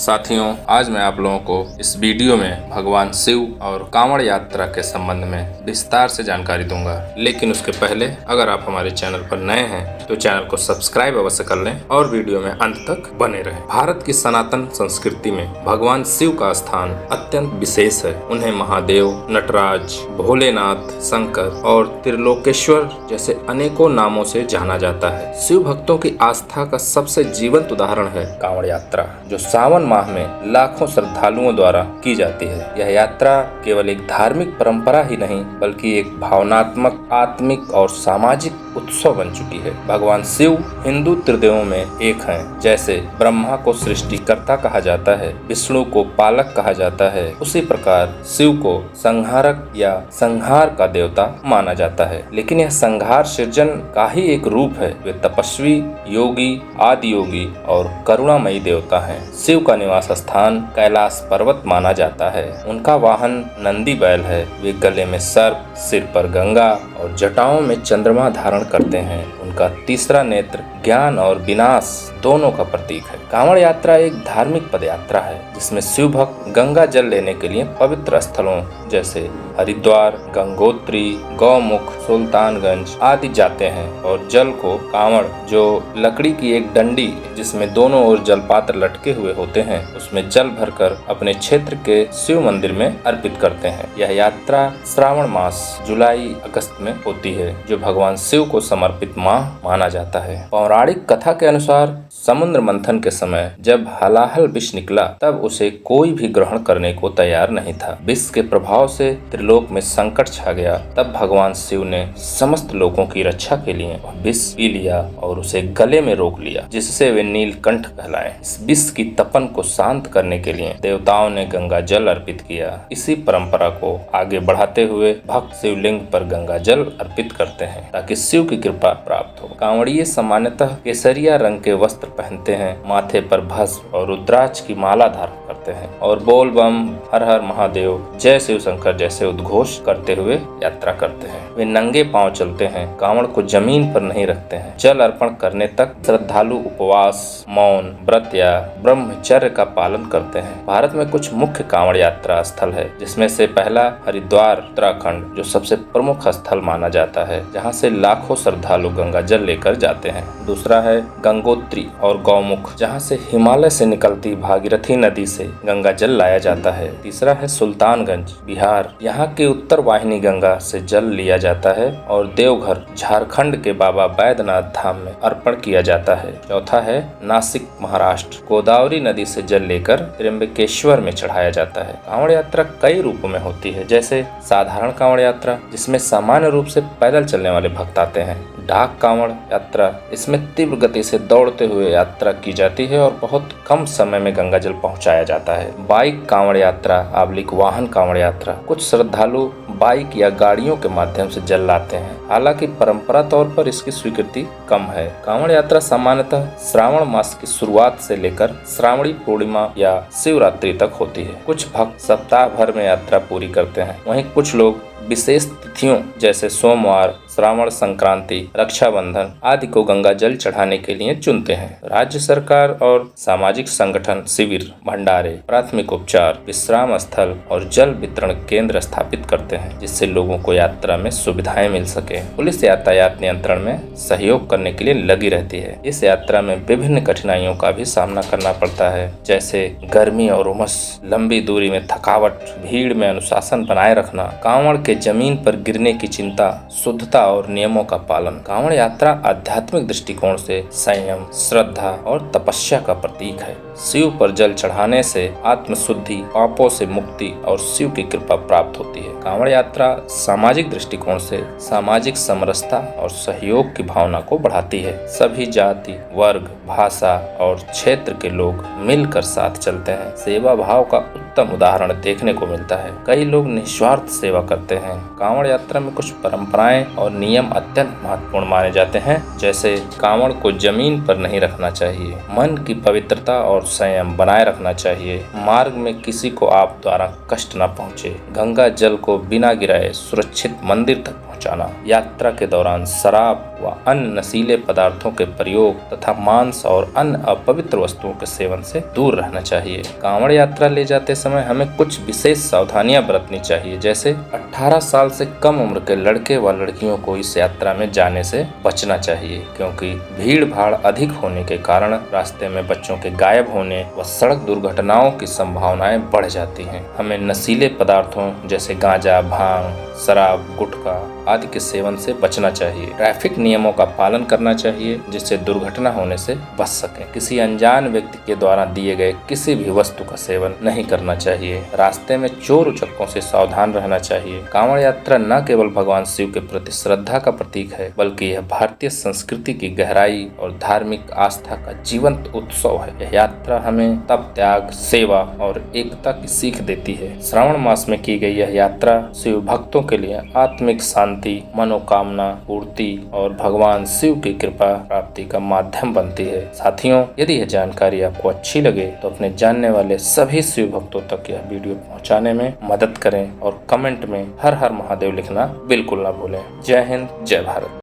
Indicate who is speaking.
Speaker 1: साथियों, आज मैं आप लोगों को इस वीडियो में भगवान शिव और कांवड़ यात्रा के संबंध में विस्तार से जानकारी दूंगा। लेकिन उसके पहले अगर आप हमारे चैनल पर नए हैं तो चैनल को सब्सक्राइब अवश्य कर लें और वीडियो में अंत तक बने रहें। भारत की सनातन संस्कृति में भगवान शिव का स्थान अत्यंत विशेष है। उन्हें महादेव, नटराज, भोलेनाथ, शंकर और त्रिलोकेश्वर जैसे अनेकों नामों से जाना जाता है। शिव भक्तों की आस्था का सबसे जीवंत उदाहरण है कांवड़ यात्रा, जो सावन माह में लाखों श्रद्धालुओं द्वारा की जाती है। यह यात्रा केवल एक धार्मिक परंपरा ही नहीं बल्कि एक भावनात्मक, आत्मिक और सामाजिक उत्सव बन चुकी है। भगवान शिव हिंदू त्रिदेवों में एक हैं। जैसे ब्रह्मा को सृष्टिकर्ता कहा जाता है, विष्णु को पालक कहा जाता है, उसी प्रकार शिव को संहारक या संहार का देवता माना जाता है। लेकिन यह संहार सृजन का ही एक रूप है। वे तपस्वी, योगी, आदि योगी और करुणामयी देवता हैं। शिव का निवास स्थान कैलाश पर्वत माना जाता है। उनका वाहन नंदी बैल है। वे गले में सर्प, सिर पर गंगा और जटाओं में चंद्रमा धारण करते हैं। उनका तीसरा नेत्र ज्ञान और विनाश दोनों का प्रतीक है। कांवड़ यात्रा एक धार्मिक पदयात्रा है जिसमें शिव भक्त गंगा जल लेने के लिए पवित्र स्थलों जैसे हरिद्वार, गंगोत्री, गौमुख, सुल्तानगंज आदि जाते हैं और जल को कांवड़, जो लकड़ी की एक डंडी जिसमें दोनों ओर जलपात्र लटके हुए होते हैं, उसमें जल भरकर अपने क्षेत्र के शिव मंदिर में अर्पित करते हैं। यह यात्रा श्रावण मास जुलाई अगस्त में होती है, जो भगवान शिव को समर्पित माह माना जाता है। पौराणिक कथा के अनुसार समुद्र मंथन के समय जब हलाहल विष निकला तब उसे कोई भी ग्रहण करने को तैयार नहीं था। विष के प्रभाव से त्रिलोक में संकट छा गया। तब भगवान शिव ने समस्त लोगों की रक्षा के लिए विष पी लिया और उसे गले में रोक लिया, जिससे वे नीलकंठ कहलाए। इस विष की तपन को शांत करने के लिए देवताओं ने गंगा जल अर्पित किया। इसी परंपरा को आगे बढ़ाते हुए भक्त शिवलिंग पर गंगा जल अर्पित करते हैं ताकि शिव की कृपा प्राप्त हो। कांवड़िये सामान्यतः केसरिया रंग के वस्त्र पहनते हैं, माथे पर भस्म और रुद्राक्ष की माला धारण करते हैं और बोल बम, हर हर महादेव, जय शिव शंकर जैसे उद्घोष करते हुए यात्रा करते हैं। वे नंगे पांव चलते हैं, कांवड़ को जमीन पर नहीं रखते हैं। जल अर्पण करने तक श्रद्धालु उपवास, मौन, व्रत या ब्रह्मचर्य का पालन करते हैं। भारत में कुछ मुख्य कांवड़ यात्रा स्थल है, जिसमें से पहला हरिद्वार उत्तराखंड, जो सबसे प्रमुख स्थल माना जाता है, जहाँ से लाखों श्रद्धालु गंगा जल लेकर जाते हैं। दूसरा है गंगोत्री और गौमुख, जहाँ से हिमालय से निकलती भागीरथी नदी से गंगा जल लाया जाता है। तीसरा है सुल्तानगंज बिहार, यहाँ के उत्तर वाहिनी गंगा से जल लिया जाता है और देवघर झारखंड के बाबा बैद्यनाथ धाम में अर्पण किया जाता है। चौथा है नासिक महाराष्ट्र, गोदावरी नदी से जल लेकर त्र्यंबकेश्वर में चढ़ाया जाता है। कांवड़ यात्रा कई रूपों में होती है, जैसे साधारण कांवड़ यात्रा, जिसमें सामान्य रूप से पैदल चलने वाले भक्त आते हैं। डाक कांवड़ यात्रा, इसमें तीव्र गति से दौड़ते हुए यात्रा की जाती है और बहुत कम समय में गंगा जल पहुंचाया जाता है। बाइक कांवड़ यात्रा आबलिक वाहन कांवड़ यात्रा, कुछ श्रद्धालु बाइक या गाड़ियों के माध्यम से जल लाते हैं। हालांकि परंपरा तौर पर इसकी स्वीकृति कम है। कांवड़ यात्रा सामान्यतः श्रावण मास की शुरुआत से लेकर श्रावणी पूर्णिमा या शिवरात्रि तक होती है। कुछ भक्त सप्ताह भर में यात्रा पूरी करते हैं। वहीं कुछ लोग विशेष तिथियों जैसे सोमवार, श्रावण संक्रांति, रक्षाबंधन आदि को गंगा जल चढ़ाने के लिए चुनते हैं। राज्य सरकार और सामाजिक संगठन शिविर, भंडारे, प्राथमिक उपचार, विश्राम स्थल और जल वितरण केंद्र स्थापित करते हैं, जिससे लोगों को यात्रा में सुविधाएं मिल सके। पुलिस यातायात नियंत्रण में सहयोग करने के लिए लगी रहती है। इस यात्रा में विभिन्न कठिनाइयों का भी सामना करना पड़ता है, जैसे गर्मी और उमस, लंबी दूरी में थकावट, भीड़ में अनुशासन बनाए रखना, कांवड़ के जमीन पर गिरने की चिंता, शुद्धता और नियमों का पालन। कांवड़ यात्रा आध्यात्मिक दृष्टिकोण से संयम, श्रद्धा और तपस्या का प्रतीक है। शिव पर जल चढ़ाने से आत्मशुद्धि, पापों से मुक्ति और शिव की कृपा प्राप्त होती है। कांवड़ यात्रा सामाजिक दृष्टिकोण से सामाजिक समरसता और सहयोग की भावना को बढ़ाती है। सभी जाति, वर्ग, भाषा और क्षेत्र के लोग मिलकर साथ चलते हैं। सेवा भाव का उत्तम उदाहरण देखने को मिलता है। कई लोग निस्वार्थ सेवा करते हैं। कांवड़ यात्रा में कुछ परंपराएं और नियम अत्यंत महत्वपूर्ण माने जाते हैं, जैसे कांवड़ को जमीन पर नहीं रखना चाहिए, मन की पवित्रता और संयम बनाए रखना चाहिए, मार्ग में किसी को आप द्वारा कष्ट न पहुंचे, गंगा जल को बिना गिराए सुरक्षित मंदिर तक पहुंचाना, यात्रा के दौरान शराब, व अन्य नशीले पदार्थों के प्रयोग तथा मांस और अन्य अपवित्र वस्तुओं के सेवन से दूर रहना चाहिए। कांवड़ यात्रा ले जाते समय हमें कुछ विशेष सावधानियां बरतनी चाहिए, जैसे 18 साल से कम उम्र के लड़के व लड़कियों को इस यात्रा में जाने से बचना चाहिए, क्योंकि भीड़ भाड़ अधिक होने के कारण रास्ते में बच्चों के गायब होने व सड़क दुर्घटनाओं की संभावनाएं बढ़ जाती हैं। हमें नशीले पदार्थों जैसे गांजा, भांग, शराब, गुटखा आदि के सेवन से बचना चाहिए। ट्रैफिक नियमों का पालन करना चाहिए, जिससे दुर्घटना होने से बच सके। किसी अनजान व्यक्ति के द्वारा दिए गए किसी भी वस्तु का सेवन नहीं करना चाहिए। रास्ते में चोर उचक्कों से सावधान रहना चाहिए। कांवड़ यात्रा न केवल भगवान शिव के प्रति श्रद्धा का प्रतीक है, बल्कि यह भारतीय संस्कृति की गहराई और धार्मिक आस्था का जीवंत उत्सव है। यह यात्रा हमें तप, त्याग, सेवा और एकता की सीख देती है। श्रावण मास में की गई यह यात्रा शिव भक्तों के लिए आत्मिक शांति, मनोकामना पूर्ति और भगवान शिव की कृपा प्राप्ति का माध्यम बनती है। साथियों, यदि यह जानकारी आपको अच्छी लगे तो अपने जानने वाले सभी शिव भक्तों तक यह वीडियो पहुंचाने में मदद करें और कमेंट में हर हर महादेव लिखना बिल्कुल ना भूलें। जय हिंद, जय भारत।